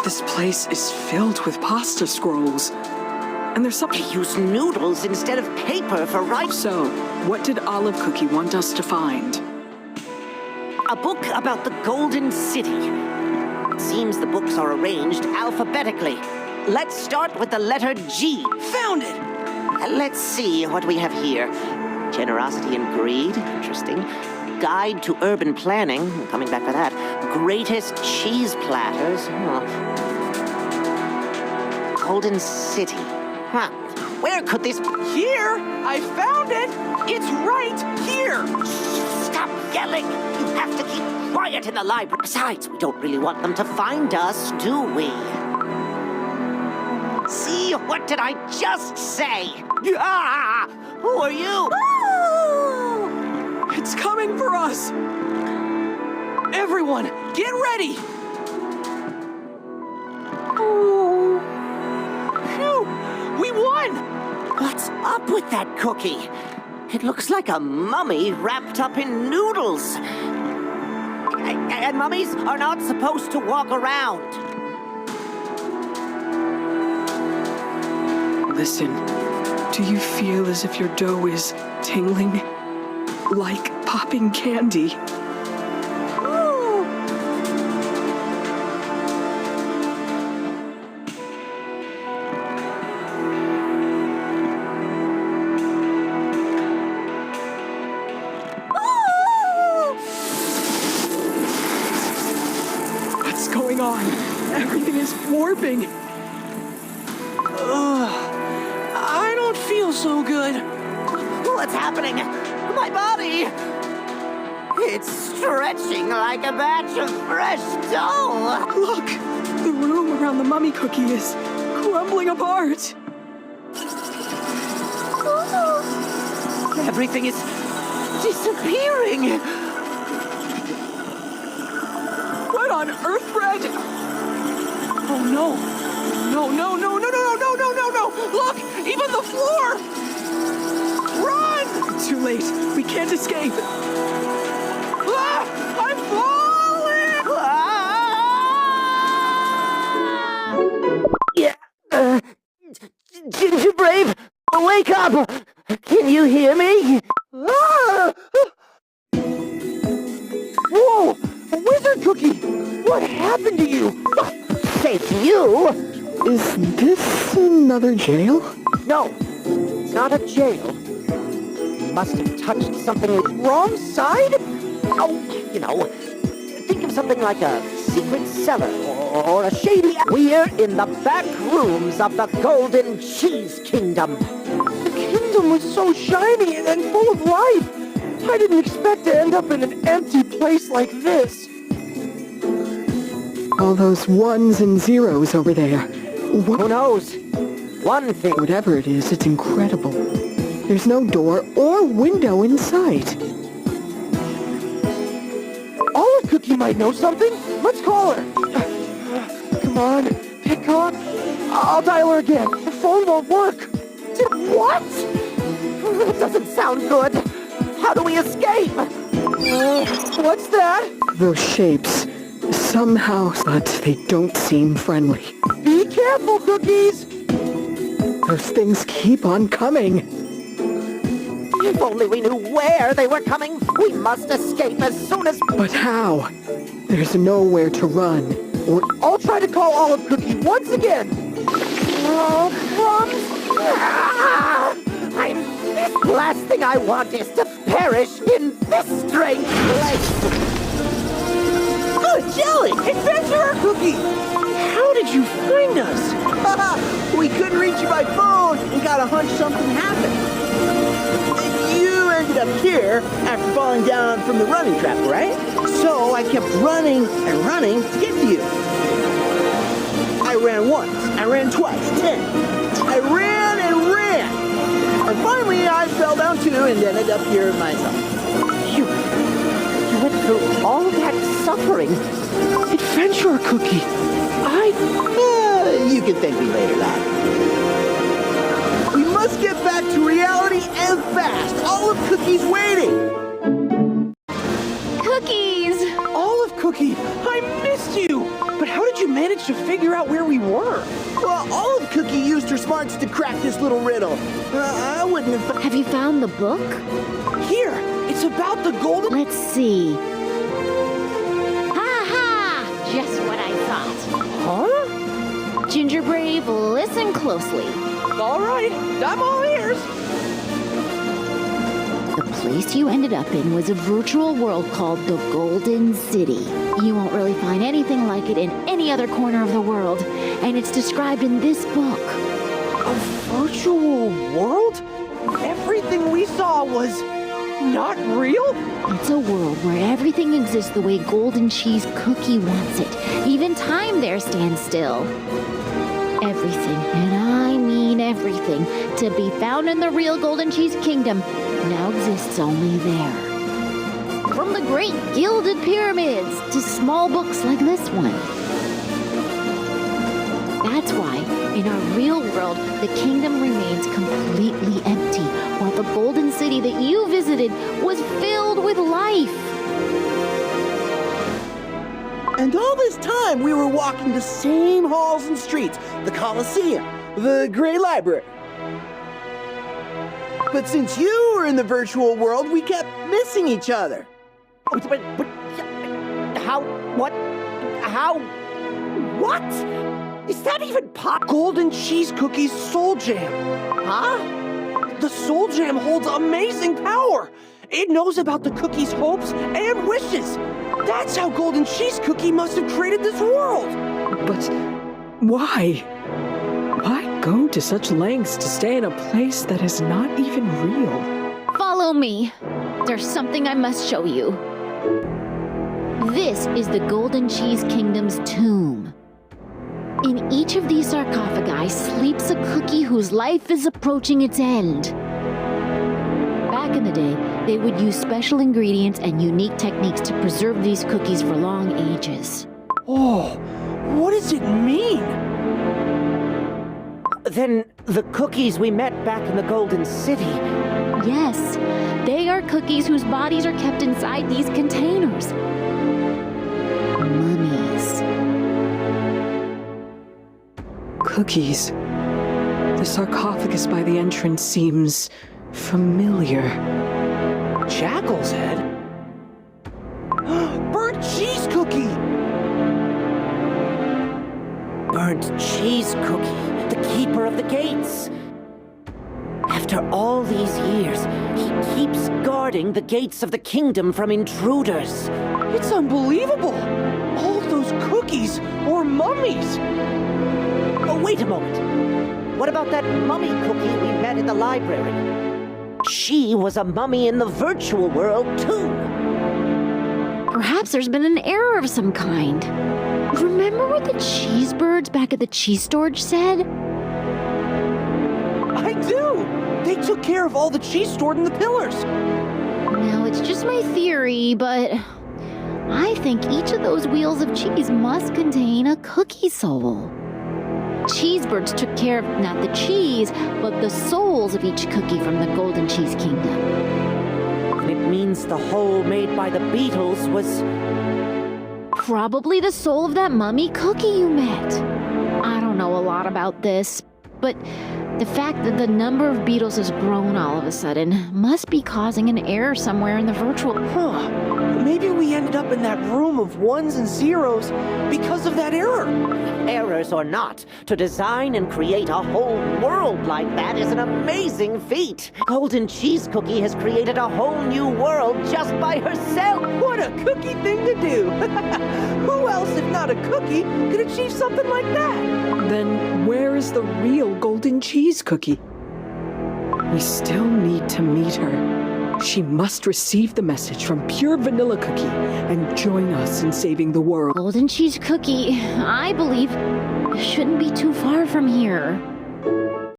This place is filled with pasta scrolls. And there's something... They use noodles instead of paper for writing. So, what did Olive Cookie want us to find? A book about the Golden City. It seems the books are arranged alphabetically. Let's start with the letter G. Found it! Let's see what we have here. Generosity and greed, interesting. Guide to urban planning, coming back for that. Greatest cheese platters. Golden City. Huh. Where could this... Here! I found it! It's right here! Stop yelling! You have to keep quiet in the library. Besides, we don't really want them to find us, do we? See, what did I just say? Ah! Who are you? It's coming for us! Everyone, get ready! Oh. Phew! We won! What's up with that cookie? It looks like a mummy wrapped up in noodles. And mummies are not supposed to walk around. Listen, do you feel as if your dough is tingling? Like popping candy? Ooh. What's going on? Everything is warping. I don't feel so good. What's happening? My body! It's stretching like a batch of fresh dough! Look! The room around the mummy cookie is crumbling apart. Everything is disappearing! What on earth, Fred? Oh no! No, no, no, no, no, no, no, no, no, no! Look! Even the floor! Run! Too late. We can't escape. Ah! I'm falling! Yeah. Ginger Brave, wake up! Can you hear me? Ah! Whoa! A wizard cookie! What happened to you? Say to you! Is this another jail? No, it's not a jail. You must have touched something wrong side? Oh, you know, think of something like a secret cellar or a shady... We're in the back rooms of the Golden Cheese Kingdom. The kingdom was so shiny and full of life. I didn't expect to end up in an empty place like this. All those ones and zeros over there. Who knows? One thing... Whatever it is, it's incredible. There's no door or window in sight. Olive Cookie might know something. Let's call her. Come on, pick up. I'll dial her again. The phone won't work. What? That doesn't sound good. How do we escape? What's that? Those shapes. Somehow, but they don't seem friendly. Be careful, Cookies! Those things keep on coming. If only we knew where they were coming. We must escape as soon as... But how? There's nowhere to run. Or I'll try to call Olive Cookie once again. The last thing I want is to perish in this strange place. Oh, Jelly! Adventurer Cookie! How did you find us? We couldn't reach you by phone and got a hunch something happened. You ended up here after falling down from the running trap, right? So I kept running and running to get to you. I ran once, I ran twice, 10. I ran and ran. And finally I fell down too and ended up here myself. You went through all of that suffering. Adventurer Cookie! You can thank me later, lad. We must get back to reality and fast. Olive Cookie's waiting. Cookies! Olive Cookie, I missed you. But how did you managed to figure out where we were? Well, Olive Cookie used her smarts to crack this little riddle. I wouldn't have... Have you found the book? Here, it's about the golden... Let's see. Ha ha! Just what I thought. Huh? Ginger Brave, listen closely. All right, I'm all ears. The place you ended up in was a virtual world called the Golden City. You won't really find anything like it in any other corner of the world, and it's described in this book. A virtual world? Everything we saw was not real? It's a world where everything exists the way Golden Cheese Cookie wants it. Even time there stands still. Everything, and I mean everything, to be found in the real Golden Cheese Kingdom now exists only there. From the great gilded pyramids to small books like this one. That's why, in our real world, the kingdom remains completely empty, while the Golden City that you visited was filled with life. And all this time, we were walking the same halls and streets, the Colosseum, the Gray Library. But since you were in the virtual world, we kept missing each other. But how? What? How? What? Is that even Golden Cheese Cookie's Soul Jam. Huh? The Soul Jam holds amazing power. It knows about the cookie's hopes and wishes. That's how Golden Cheese Cookie must have created this world. But why? Why go to such lengths to stay in a place that is not even real? Follow me. There's something I must show you. This is the Golden Cheese Kingdom's tomb. In each of these sarcophagi sleeps a cookie whose life is approaching its end. Back in the day, they would use special ingredients and unique techniques to preserve these cookies for long ages. Oh, what does it mean? Then the cookies we met back in the Golden City. Yes, they are cookies whose bodies are kept inside these containers. Mummies. Cookies. The sarcophagus by the entrance seems familiar. Jackal's head? Burnt cheese cookie! Burnt cheese cookie, the keeper of the gates. After all these years, he keeps guarding the gates of the kingdom from intruders. It's unbelievable! All those cookies were mummies! Oh, wait a moment. What about that mummy cookie we met in the library? She was a mummy in the virtual world, too. Perhaps there's been an error of some kind. Remember what the cheese birds back at the cheese storage said? I do! They took care of all the cheese stored in the pillars. Now, it's just my theory, but I think each of those wheels of cheese must contain a cookie soul. Cheesebirds took care of not the cheese, but the souls of each cookie from the Golden Cheese Kingdom. It means the hole made by the beetles was... Probably the soul of that mummy cookie you met. I don't know a lot about this, but the fact that the number of beetles has grown all of a sudden must be causing an error somewhere in the virtual... Huh. Maybe we ended up in that room of ones and zeros because of that error. Errors or not, to design and create a whole world like that is an amazing feat. Golden Cheese Cookie has created a whole new world just by herself. What a cookie thing to do! Who else, if not a cookie, could achieve something like that? Then where is the real Golden Cheese Cookie? We still need to meet her. She must receive the message from Pure Vanilla Cookie and join us in saving the world. Golden Cheese Cookie, I believe, shouldn't be too far from here.